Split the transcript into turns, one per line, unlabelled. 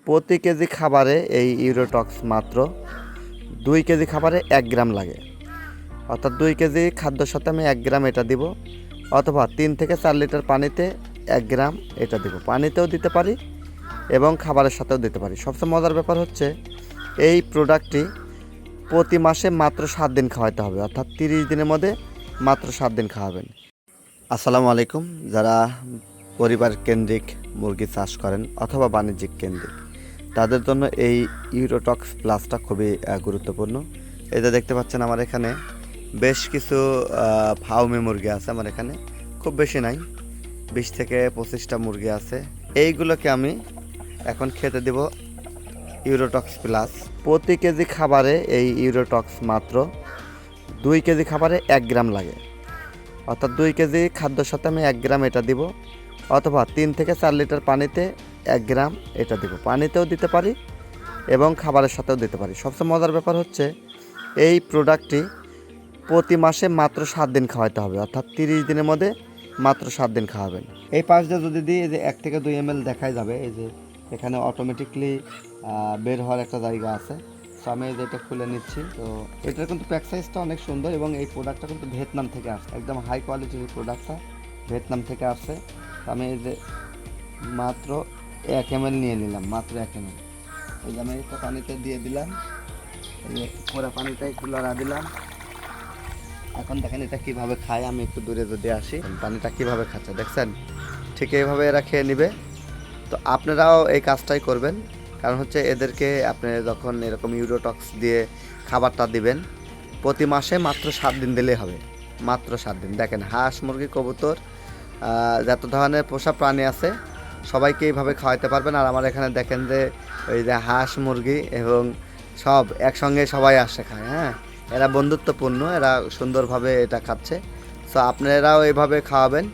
প্রতি কেজি খাবারে এই ইউরোটক্স মাত্র 2 কেজি খাবারে 1 গ্রাম লাগে। অর্থাৎ 2 কেজি খাদ্যর সাথে আমি 1 গ্রাম এটা দিব, অথবা 3 থেকে 4 লিটার পানিতে 1 গ্রাম এটা দিব। পানিতেও দিতে পারি এবং খাবারের সাথেও দিতে পারি। সবচেয়ে মজার ব্যাপার হচ্ছে এই প্রোডাক্টটি প্রতি মাসে মাত্র 7 দিন খাওয়াতে হবে, অর্থাৎ 30 দিনের মধ্যে মাত্র 7 দিন খাওয়াবেন। আসসালামু আলাইকুম। যারা পরিবার কেন্দ্রিক মুরগি চাষ করেন অথবা বাণিজ্যিক কেন্দ্রিক, তাদের জন্য এই ইউরোটক্স প্লাসটা খুবই গুরুত্বপূর্ণ। এই যে দেখতে পাচ্ছেন আমার এখানে বেশ কিছু ফার্মে মুরগি আছে। আমার এখানে খুব বেশি নাই, 20 থেকে 25টা মুরগি আছে। এইগুলোকে আমি এখন খেতে দেব ইউরোটক্স প্লাস। প্রতি কেজি খাবারে এই ইউরোটক্স মাত্র 2 কেজি খাবারে 1 গ্রাম লাগে। অর্থাৎ 2 কেজি খাদ্যর সাথে আমি 1 গ্রাম এটা দিব, অথবা 3 থেকে 4 লিটার পানিতে 1 গ্রাম এটা দিব। পানিতেও দিতে পারি এবং খাবারের সাথেও দিতে পারি। সবচেয়ে মজার ব্যাপার হচ্ছে এই প্রোডাক্টটি প্রতি মাসে মাত্র 7 দিন খাওয়াতে হবে, অর্থাৎ 30 দিনের মধ্যে মাত্র 7 দিন খাওয়াবেন। এই পাশটা যদি দিই, এই যে 1 থেকে 2 ml দেখাই যাবে। এই যে এখানে অটোমেটিকলি বের হওয়ার একটা জায়গা আছে। তো আমি এই যে এটা খুলে নিচ্ছি। তো এটার কিন্তু প্যাক সাইজটা অনেক সুন্দর এবং এই প্রোডাক্টটা কিন্তু ভিয়েতনাম থেকে আসছে। একদম হাই কোয়ালিটির প্রোডাক্টটা ভিয়েতনাম থেকে আসছে। তো আমি এই যে মাত্র 1 ml নিয়ে নিলাম, মাত্র 1 ml। এই যে আমি এটা পানিতে দিয়ে দিলাম, এই যে পুরো পানিটা একটু লড়া দিলাম। এখন দেখেন এটা কিভাবে খায়। আমি একটু দূরে যদি আসি, পানিটা কিভাবে খাচ্ছে দেখছেন, ঠিক এইভাবে এরা খেয়ে নিবে। তো আপনারাও এই কাজটাই করবেন, কারণ হচ্ছে এদেরকে আপনি যখন এরকম ইউরোটক্স দিয়ে খাবারটা দিবেন, প্রতি মাসে মাত্র 7 দিন দিলেই হবে, মাত্র 7 দিন। দেখেন হাঁস, মুরগি, কবুতর, যত ধরনের পোষা প্রাণী আছে সবাইকে এইভাবে খাওয়াতে পারবেন। আর আমার এখানে দেখেন যে ওই যে হাঁস, মুরগি এবং সব একসঙ্গে সবাই আসে খায়। হ্যাঁ, এরা বন্ধুত্বপূর্ণ, এরা সুন্দরভাবে এটা খাচ্ছে। সো আপনারাও এইভাবে খাওয়াবেন।